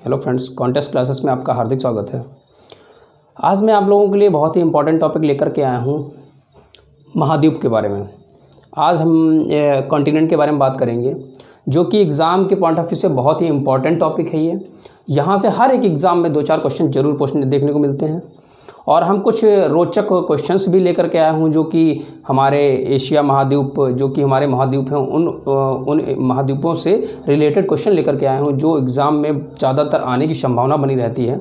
Hello friends, contest classes में आपका हार्दिक स्वागत है। आज मैं आप लोगों के लिए बहुत ही इम्पोर्टेंट टॉपिक लेकर के आया हूँ महाद्वीप के बारे में। आज हम कॉन्टिनेंट के बारे में बात करेंगे, जो कि एग्ज़ाम के पॉइंट ऑफ व्यू से बहुत ही इम्पोर्टेंट टॉपिक है। ये यहाँ से हर एक एग्ज़ाम में 2-4 क्वेश्चन जरूर पूछने देखने को मिलते हैं। और हम कुछ रोचक क्वेश्चंस भी लेकर के आया हूँ, जो कि हमारे एशिया महाद्वीप, जो कि हमारे महाद्वीप हैं, उन महाद्वीपों से रिलेटेड क्वेश्चन लेकर के आए हूँ, जो एग्ज़ाम में ज़्यादातर आने की संभावना बनी रहती है।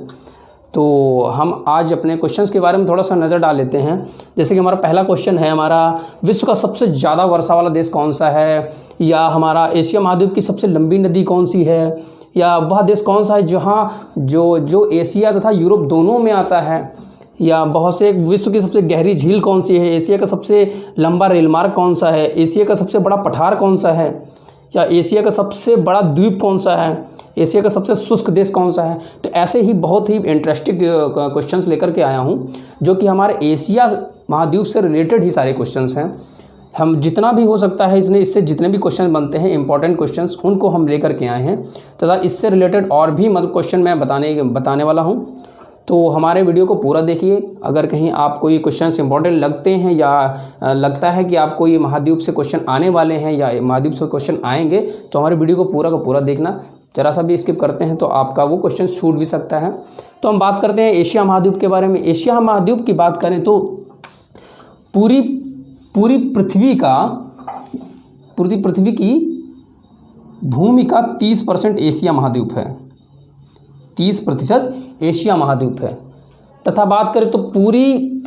तो हम आज अपने क्वेश्चंस के बारे में थोड़ा सा नज़र डाल लेते हैं। जैसे कि हमारा पहला क्वेश्चन है, हमारा विश्व का सबसे ज़्यादा वर्षा वाला देश कौन सा है, या हमारा एशिया महाद्वीप की सबसे लंबी नदी कौन सी है, या वह देश कौन सा है जहाँ जो एशिया तथा यूरोप दोनों में आता है, या बहुत से विश्व की सबसे गहरी झील कौन सी है, एशिया का सबसे लंबा रेलमार्ग कौन सा है, एशिया का सबसे बड़ा पठार कौन सा है, या एशिया का सबसे बड़ा द्वीप कौन सा है, एशिया का सबसे शुष्क देश कौन सा है। तो ऐसे ही बहुत ही इंटरेस्टिंग क्वेश्चंस लेकर के आया हूँ, जो कि हमारे एशिया महाद्वीप से रिलेटेड ही सारे क्वेश्चंस हैं। हम जितना भी हो सकता है इससे जितने भी क्वेश्चन बनते हैं इंपॉर्टेंट क्वेश्चंस, उनको हम लेकर के आए हैं तथा इससे रिलेटेड और भी मतलब क्वेश्चन मैं बताने वाला हूँ। तो हमारे वीडियो को पूरा देखिए। अगर कहीं आपको ये क्वेश्चंस इंपॉर्टेंट लगते हैं या लगता है कि आपको ये महाद्वीप से क्वेश्चन आने वाले हैं या महाद्वीप से क्वेश्चन आएंगे, तो हमारे वीडियो को पूरा का पूरा देखना। जरा सा भी स्किप करते हैं तो आपका वो क्वेश्चन छूट भी सकता है। तो हम बात करते हैं एशिया महाद्वीप के बारे में। एशिया महाद्वीप की बात करें तो पूरी पृथ्वी की भूमि का 30% एशिया महाद्वीप है। 30% एशिया महाद्वीप है। तथा बात करें तो पूरी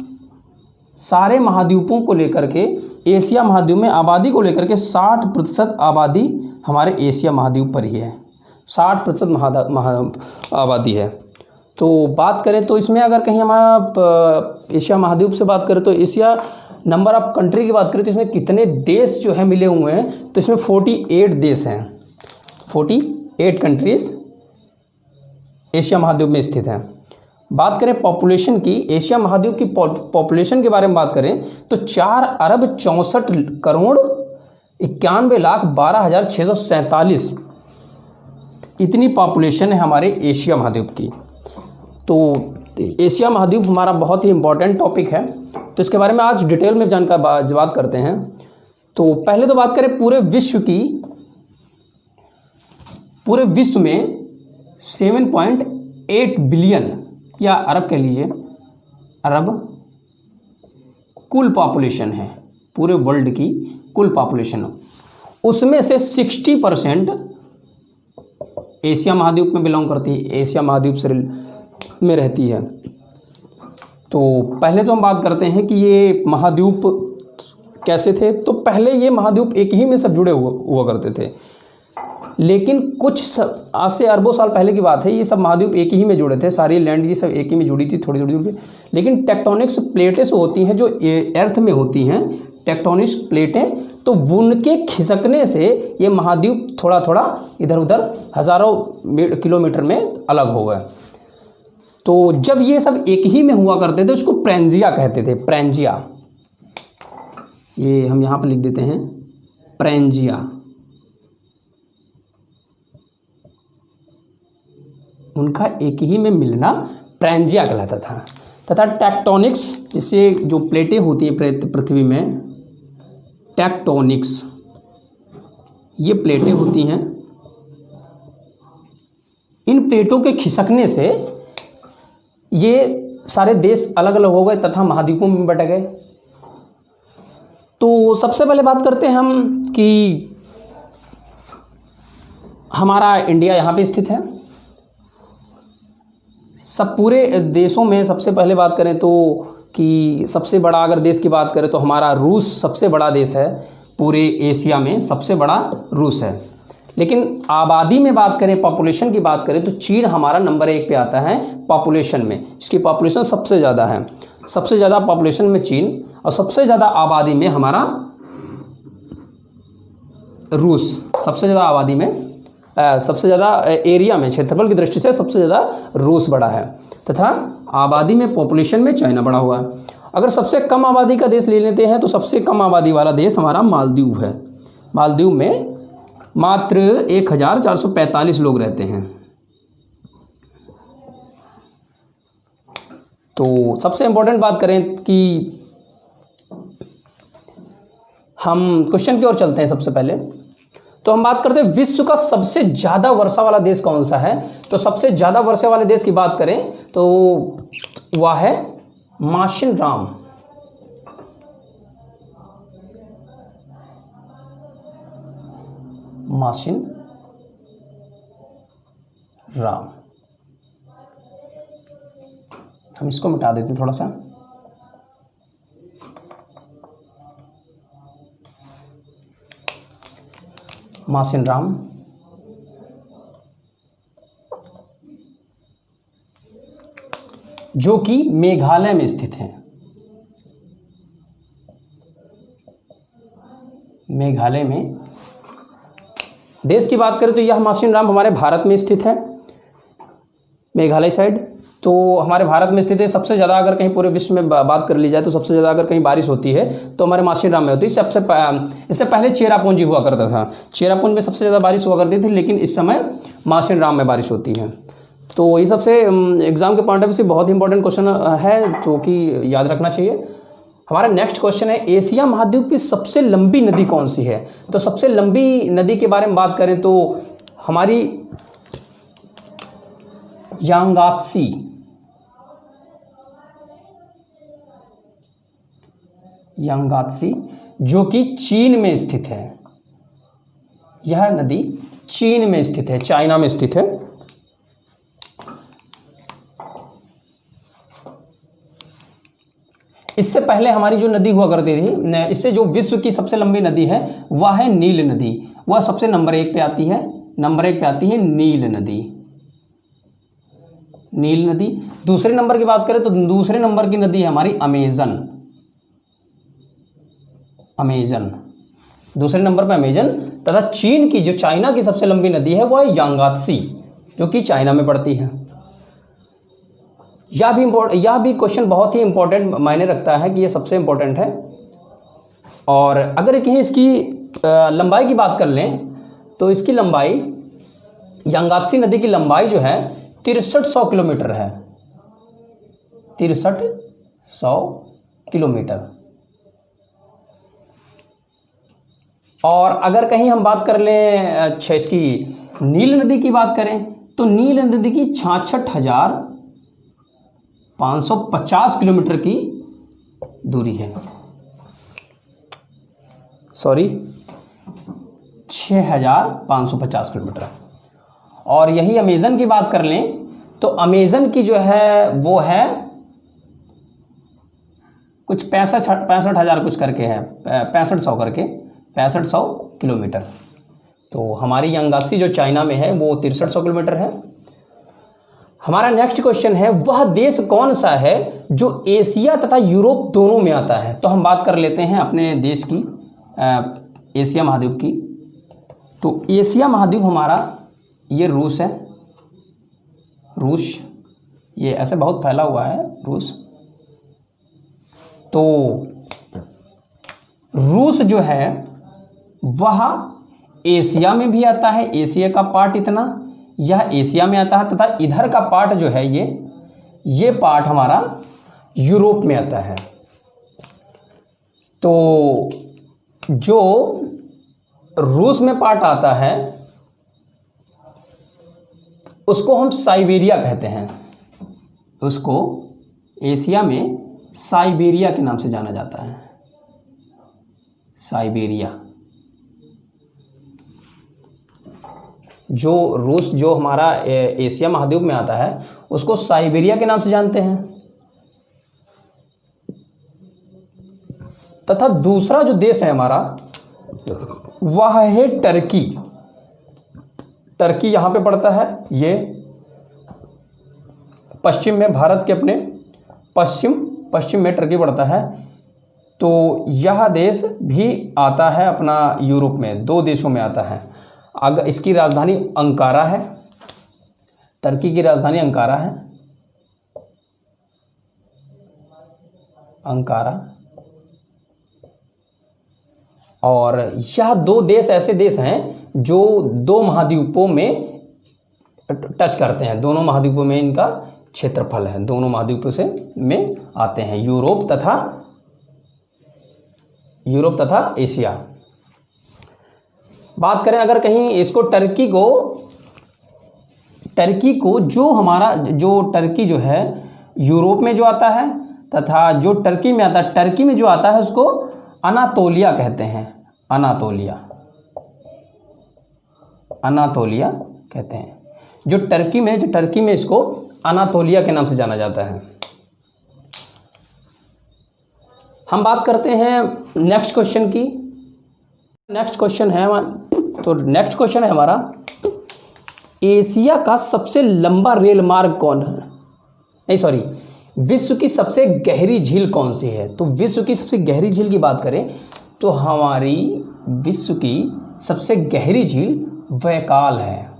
सारे महाद्वीपों को लेकर के एशिया महाद्वीप में आबादी को लेकर के 60% आबादी हमारे एशिया महाद्वीप पर ही है। 60% आबादी है। तो बात करें तो इसमें अगर कहीं हमारा एशिया महाद्वीप से बात करें तो एशिया नंबर ऑफ कंट्री की बात करें तो इसमें कितने देश जो है मिले हुए हैं, तो इसमें 48 देश हैं। 48 कंट्रीज एशिया महाद्वीप में स्थित हैं। बात करें पॉपुलेशन की, एशिया महाद्वीप की पॉपुलेशन के बारे में बात करें तो 4,64,91,12,647 इतनी पॉपुलेशन है हमारे एशिया महाद्वीप की। तो एशिया महाद्वीप हमारा बहुत ही इम्पोर्टेंट टॉपिक है, तो इसके बारे में आज डिटेल में जानकर बात करते हैं। तो पहले तो बात करें पूरे विश्व में 7.8 बिलियन या अरब कह लीजिए, अरब कुल पॉपुलेशन है। पूरे वर्ल्ड की कुल पॉपुलेशन, उसमें से 60% एशिया महाद्वीप में बिलोंग करती है, एशिया महाद्वीप से में रहती है। तो पहले तो हम बात करते हैं कि ये महाद्वीप कैसे थे। तो पहले ये महाद्वीप एक ही में सब जुड़े हुआ करते थे, लेकिन कुछ आज से अरबों साल पहले की बात है, ये सब महाद्वीप एक ही में जुड़े थे। सारी लैंड ये सब एक ही में जुड़ी थी, थोड़ी थोड़ी थोड़ी। लेकिन टेक्टोनिक्स प्लेटें होती हैं जो अर्थ में होती हैं, टेक्टोनिक्स प्लेटें, तो उनके खिसकने से ये महाद्वीप थोड़ा थोड़ा इधर उधर हज़ारों किलोमीटर में अलग हो गए। तो जब ये सब एक ही में हुआ करते थे, उसको प्रेंजिया कहते थे। प्रेंजिया, ये हम यहाँ पर लिख देते हैं, प्रेंजिया। उनका एक ही में मिलना प्रेंजिया कहलाता था। तथा टेक्टोनिक्स, जिससे जो प्लेटें होती हैं पृथ्वी में, टेक्टोनिक्स, ये प्लेटें होती हैं। इन प्लेटों के खिसकने से ये सारे देश अलग अलग हो गए तथा महाद्वीपों में बट गए। तो सबसे पहले बात करते हैं हम कि हमारा इंडिया यहाँ पे स्थित है। सब पूरे देशों में सबसे पहले बात करें तो कि सबसे बड़ा अगर देश की बात करें तो हमारा रूस सबसे बड़ा देश है। पूरे एशिया में सबसे बड़ा रूस है। लेकिन आबादी में बात करें, पॉपुलेशन की बात करें तो चीन हमारा नंबर 1 पे आता है पॉपुलेशन में। इसकी पॉपुलेशन सबसे ज़्यादा है। सबसे ज़्यादा पॉपुलेशन में चीन, और सबसे ज़्यादा आबादी में हमारा रूस। सबसे ज़्यादा आबादी में, सबसे ज़्यादा एरिया में, क्षेत्रफल की दृष्टि से सबसे ज़्यादा रूस बड़ा है। तथा आबादी में, पॉपुलेशन में चाइना बड़ा हुआ है। अगर सबसे कम आबादी का देश ले लेते हैं तो सबसे कम आबादी वाला देश हमारा मालदीव है। मालदीव में मात्र 1445 लोग रहते हैं। तो सबसे इम्पोर्टेंट बात करें कि हम क्वेश्चन की ओर चलते हैं। सबसे पहले तो हम बात करते हैं विश्व का सबसे ज़्यादा वर्षा वाला देश कौन सा है। तो सबसे ज़्यादा वर्षा वाले देश की बात करें तो वह है माशिनराम। माशिनराम, हम इसको मिटा देते हैं थोड़ा सा। माशिनराम जो कि मेघालय में स्थित है। मेघालय में देश की बात करें तो यह माशिनराम हमारे भारत में स्थित है, मेघालय साइड। तो हमारे भारत में स्थित है। सबसे ज़्यादा अगर कहीं पूरे विश्व में बात कर ली जाए तो सबसे ज़्यादा अगर कहीं बारिश होती है तो हमारे माशिनराम में होती है। इससे पहले चेरापूंजी हुआ करता था। चेरापूंजी में सबसे ज़्यादा बारिश हुआ करती थी, लेकिन इस समय माशिनराम में बारिश होती है। तो ये सबसे एग्जाम के पॉइंट ऑफ व्यू से बहुत ही इंपॉर्टेंट क्वेश्चन है जो कि याद रखना चाहिए। हमारा नेक्स्ट क्वेश्चन है एशिया महाद्वीप की सबसे लंबी नदी कौन सी है। तो सबसे लंबी नदी के बारे में बात करें तो हमारी यांगात्सी, यांगात्सी जो कि चीन में स्थित है। यह नदी चीन में स्थित है, चाइना में स्थित है। इससे पहले हमारी जो नदी हुआ करती थी, इससे जो विश्व की सबसे लंबी नदी है वह है नील नदी। वह सबसे नंबर 1 पे आती है। नंबर 1 पे आती है नील नदी। नील नदी। दूसरे नंबर की बात करें तो दूसरे नंबर की नदी है हमारी अमेजन। अमेजन दूसरे नंबर पर अमेजन। तथा चीन की जो चाइना की सबसे लंबी नदी है वह है यांगात्सी जो कि चाइना में पड़ती है। यह भी क्वेश्चन बहुत ही इंपॉर्टेंट मायने रखता है कि यह सबसे इंपॉर्टेंट है। और अगर कहीं इसकी लंबाई की बात कर लें तो इसकी लंबाई, यांगात्सी नदी की लंबाई जो है 6300 किलोमीटर है। 6300 किलोमीटर। और अगर कहीं हम बात कर लें अच्छा इसकी नील नदी की बात करें तो नील नदी की 66,550 किलोमीटर की दूरी है। 6,550 किलोमीटर। और यही अमेजन की बात कर लें तो अमेजन की जो है वो है कुछ 65,000 कुछ करके है, 6500 करके 6500 किलोमीटर। तो हमारी यांगात्सी जो चाइना में है वो 6300 किलोमीटर है। हमारा नेक्स्ट क्वेश्चन है वह देश कौन सा है जो एशिया तथा यूरोप दोनों में आता है। तो हम बात कर लेते हैं अपने देश की, एशिया महाद्वीप की। तो एशिया महाद्वीप हमारा ये रूस है। रूस ये ऐसे बहुत फैला हुआ है रूस। तो रूस जो है वह एशिया में भी आता है। एशिया का पार्ट इतना यह एशिया में आता है तथा इधर का पार्ट जो है ये पार्ट हमारा यूरोप में आता है। तो जो रूस में पार्ट आता है उसको हम साइबेरिया कहते हैं। उसको एशिया में साइबेरिया के नाम से जाना जाता है। साइबेरिया। जो रूस जो हमारा एशिया महाद्वीप में आता है उसको साइबेरिया के नाम से जानते हैं। तथा दूसरा जो देश है हमारा वह है टर्की। टर्की यहाँ पे पड़ता है। ये पश्चिम में, भारत के अपने पश्चिम में टर्की पड़ता है। तो यह देश भी आता है अपना यूरोप में, 2 देशों में आता है। अगर इसकी राजधानी अंकारा है। टर्की की राजधानी अंकारा है। अंकारा। और यह 2 देश ऐसे देश हैं जो 2 महाद्वीपों में टच करते हैं। दोनों महाद्वीपों में इनका क्षेत्रफल है, दोनों महाद्वीपों से में आते हैं, यूरोप तथा एशिया। बात करें अगर कहीं इसको टर्की को जो टर्की जो है यूरोप में जो आता है, तथा जो टर्की में जो आता है उसको अनातोलिया कहते हैं, अनातोलिया कहते हैं। जो टर्की में इसको अनातोलिया के नाम से जाना जाता है। हम बात करते हैं नेक्स्ट क्वेश्चन की। नेक्स्ट क्वेश्चन है हमारा, एशिया का सबसे लंबा रेल मार्ग कौन है? नहीं सॉरी, विश्व की सबसे गहरी झील कौन सी है? तो विश्व की सबसे गहरी झील की बात करें तो हमारी विश्व की सबसे गहरी झील बैकाल है,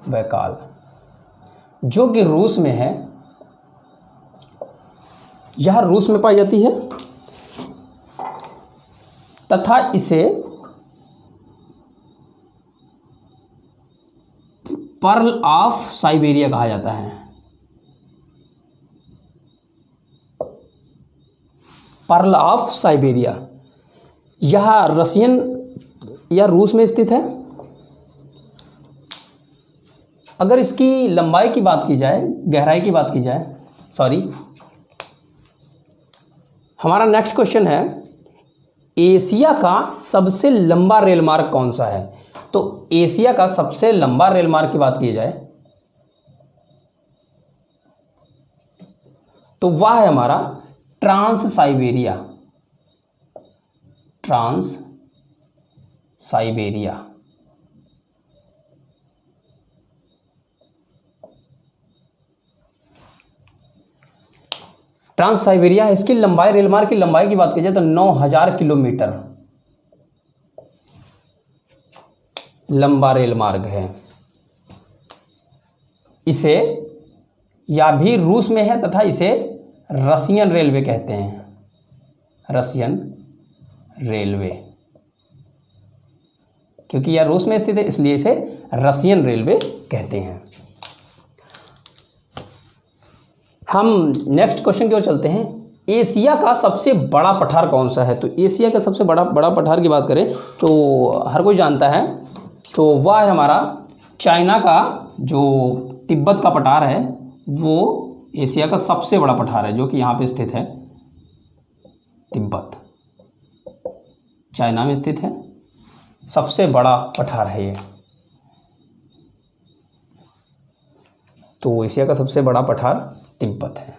बैकाल, जो कि रूस में है। यह रूस में पाई जाती है तथा इसे पर्ल ऑफ साइबेरिया कहा जाता है। पर्ल ऑफ साइबेरिया, यह रूस में स्थित है। अगर इसकी लंबाई की बात की जाए, गहराई की बात की जाए, हमारा नेक्स्ट क्वेश्चन है, एशिया का सबसे लंबा रेल मार्ग कौन सा है? तो एशिया का सबसे लंबा रेल मार्ग की बात की जाए तो वह है हमारा trans Siberia, trans Siberia. Trans Siberia है। इसकी लंबाई, रेल मार्ग की लंबाई की बात की जाए तो 9000 किलोमीटर लंबा रेल मार्ग है। इसे या भी रूस में है तथा इसे रशियन रेलवे कहते हैं, रशियन रेलवे, क्योंकि यह रूस में स्थित है इसलिए इसे रशियन रेलवे कहते हैं। हम नेक्स्ट क्वेश्चन की ओर चलते हैं। एशिया का सबसे बड़ा पठार कौन सा है? तो एशिया का सबसे बड़ा पठार की बात करें तो हर कोई जानता है, तो वह है हमारा चाइना का जो तिब्बत का पठार है, वो एशिया का सबसे बड़ा पठार है, जो कि यहाँ पे स्थित है, तिब्बत, चाइना में स्थित है, सबसे बड़ा पठार है ये। तो एशिया का सबसे बड़ा पठार तिब्बत है।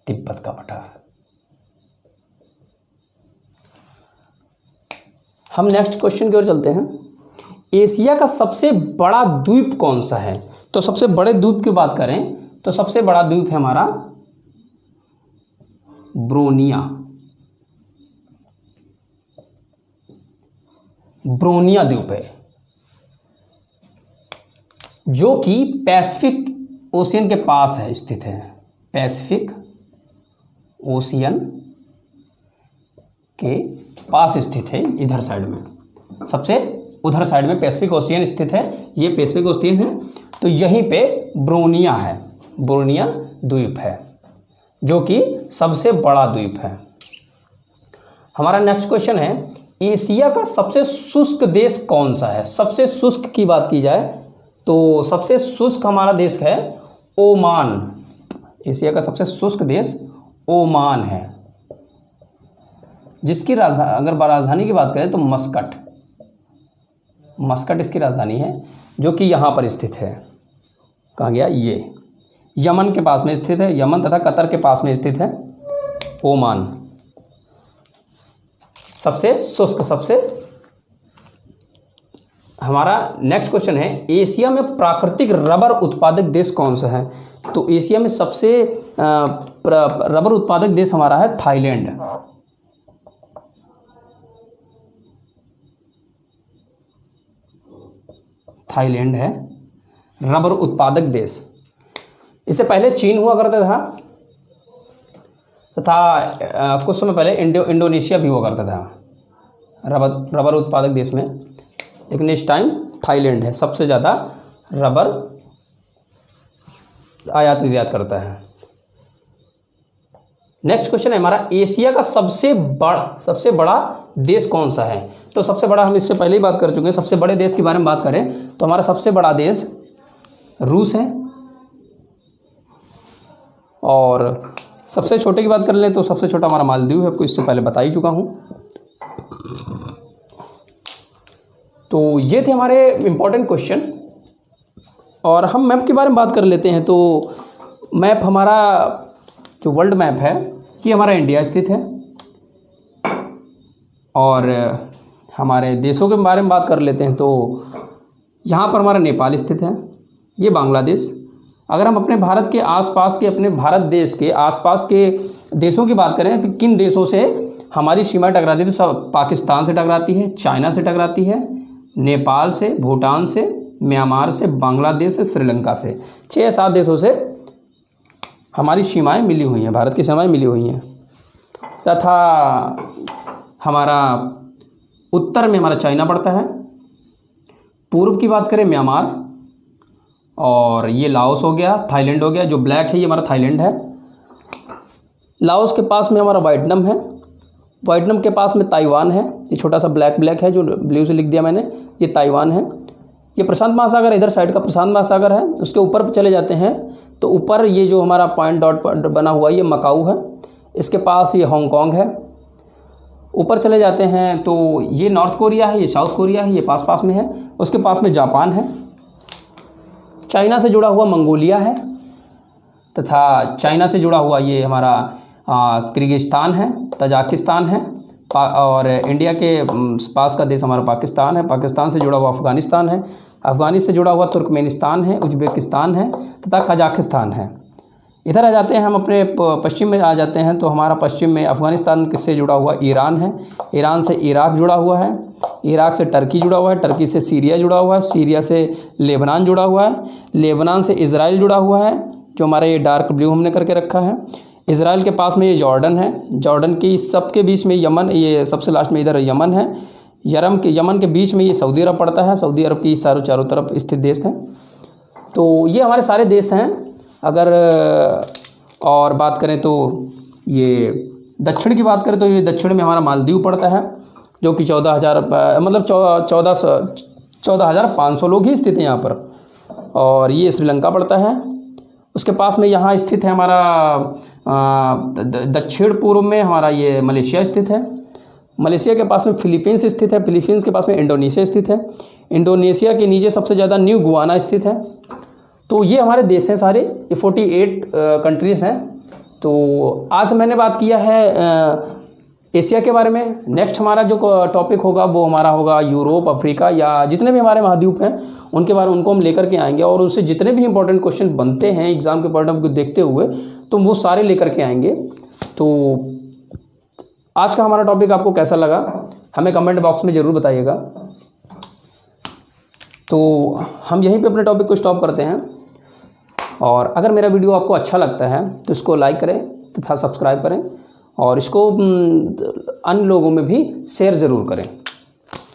तिब्बत का पठार। हम नेक्स्ट क्वेश्चन की ओर चलते हैं। एशिया का सबसे बड़ा द्वीप कौन सा है? तो सबसे बड़े द्वीप की बात करें तो सबसे बड़ा द्वीप है हमारा ब्रोनिया, ब्रोनिया द्वीप है, जो कि पैसिफिक ओशियन के पास है, स्थित है, पैसिफिक ओशियन के पास स्थित है, इधर साइड में, सबसे उधर साइड में पैसिफिक ओशियन स्थित है। ये पैसिफिक ओशियन है, तो यहीं पे ब्रोनिया है, ब्रोनिया द्वीप है, जो कि सबसे बड़ा द्वीप है। हमारा नेक्स्ट क्वेश्चन है, एशिया का सबसे शुष्क देश कौन सा है? सबसे शुष्क की बात की जाए तो सबसे शुष्क हमारा देश है ओमान। एशिया का सबसे शुष्क देश ओमान है, जिसकी राजधानी की बात करें तो मस्कट, मस्कट इसकी राजधानी है, जो कि यहाँ पर स्थित है। कहाँ गया? ये यमन के पास में स्थित है, यमन तथा कतर के पास में स्थित है ओमान। सबसे शुष्क, सबसे। हमारा नेक्स्ट क्वेश्चन है, एशिया में प्राकृतिक रबर उत्पादक देश कौन सा है? तो एशिया में सबसे रबर उत्पादक देश हमारा है थाईलैंड। थाईलैंड है रबर उत्पादक देश। इससे पहले चीन हुआ करता था तथा कुछ समय पहले इंडोनेशिया भी हुआ करता था। रबर उत्पादक देश में, लेकिन इस टाइम थाईलैंड है सबसे ज़्यादा रबर आयात निर्यात करता है। नेक्स्ट क्वेश्चन है हमारा, एशिया का सबसे बड़ा देश कौन सा है? तो सबसे बड़ा हम इससे पहले ही बात कर चुके हैं। सबसे बड़े देश के बारे में बात करें तो हमारा सबसे बड़ा देश रूस है, और सबसे छोटे की बात कर लें तो सबसे छोटा हमारा मालदीव है, आपको इससे पहले बता ही चुका हूँ। तो ये थे हमारे इम्पोर्टेंट क्वेश्चन, और हम मैप के बारे में बात कर लेते हैं। तो मैप हमारा जो वर्ल्ड मैप है ये हमारा इंडिया स्थित है, और हमारे देशों के बारे में बात कर लेते हैं तो यहाँ पर हमारा नेपाल स्थित है, ये बांग्लादेश। अगर हम अपने भारत के आसपास के, अपने भारत देश के आसपास के देशों की बात करें तो किन देशों से हमारी सीमा टकराती है, तो सब पाकिस्तान से टकराती है, चाइना से टकराती है, नेपाल से, भूटान से, म्यांमार से, बांग्लादेश से, श्रीलंका से। 6-7 देशों से हमारी सीमाएं मिली हुई हैं, भारत की सीमाएं मिली हुई हैं। तथा हमारा उत्तर में हमारा चाइना पड़ता है, पूर्व की बात करें म्यांमार, और ये लाओस हो गया, थाईलैंड हो गया। जो ब्लैक है ये हमारा थाईलैंड है। लाओस के पास में हमारा वियतनाम है, वियतनाम के पास में ताइवान है, ये छोटा सा ब्लैक है जो ब्लू से लिख दिया मैंने, ये ताइवान है। ये प्रशांत महासागर, इधर साइड का प्रशांत महासागर है। उसके ऊपर चले जाते हैं तो ऊपर ये जो हमारा पॉइंट डॉट बना हुआ ये मकाऊ है, इसके पास ये हांगकांग है। ऊपर चले जाते हैं तो ये नॉर्थ कोरिया है, ये साउथ कोरिया है, ये पास में है। उसके पास में जापान है। चाइना से जुड़ा हुआ मंगोलिया है, तथा चाइना से जुड़ा हुआ ये हमारा किर्गिस्तान है, तजाकिस्तान है, और इंडिया के पास का देश हमारा पाकिस्तान है। पाकिस्तान से जुड़ा हुआ अफ़गानिस्तान है, अफ़गानिस्तान से जुड़ा हुआ तुर्कमेनिस्तान है, उज़्बेकिस्तान है, तथा कजाकिस्तान है। इधर आ जाते हैं हम अपने पश्चिम में आ जाते हैं तो हमारा पश्चिम में अफ़गानिस्तान से जुड़ा हुआ ईरान है, ईरान से इराक जुड़ा हुआ है, इराक से टर्की जुड़ा हुआ है, टर्की से सीरिया जुड़ा हुआ है, सीरिया से लेबनान जुड़ा हुआ है, लेबनान से इज़राइल जुड़ा हुआ है, जो हमारा ये डार्क ब्लू हमने करके रखा है। इज़राइल के पास में ये जॉर्डन है, जॉर्डन की सबके बीच में यमन, ये सबसे लास्ट में इधर यमन है, यमन के बीच में ये सऊदी अरब पड़ता है, सऊदी अरब की चारों तरफ स्थित देश हैं। तो ये हमारे सारे देश हैं। अगर और बात करें तो ये दक्षिण की बात करें तो ये दक्षिण में हमारा मालदीव पड़ता है, जो कि 14,500 लोग ही स्थित हैं यहाँ पर, और ये श्रीलंका पड़ता है। उसके पास में यहाँ स्थित है हमारा दक्षिण पूर्व में हमारा ये मलेशिया स्थित है। मलेशिया के पास में फिलीपींस स्थित है, फिलीपींस के पास में इंडोनेशिया स्थित है, इंडोनेशिया के नीचे सबसे ज़्यादा न्यू गुआना स्थित है। तो ये हमारे देश हैं सारे, ये 48 कंट्रीज़ हैं। तो आज मैंने बात किया है एशिया के बारे में। नेक्स्ट हमारा जो टॉपिक होगा वो हमारा होगा यूरोप, अफ्रीका, या जितने भी हमारे महाद्वीप हैं उनके बारे में उनको हम लेकर के आएंगे, और उससे जितने भी इंपॉर्टेंट क्वेश्चन बनते हैं एग्ज़ाम के पॉइंट ऑफ व्यू देखते हुए तो वो सारे लेकर के आएंगे। तो आज का हमारा टॉपिक आपको कैसा लगा हमें कमेंट बॉक्स में ज़रूर बताइएगा। तो हम यहीं पे अपने टॉपिक को स्टॉप करते हैं, और अगर मेरा वीडियो आपको अच्छा लगता है तो इसको लाइक करें तथा सब्सक्राइब करें, और इसको अन्य लोगों में भी शेयर ज़रूर करें।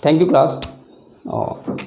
Thank you class. और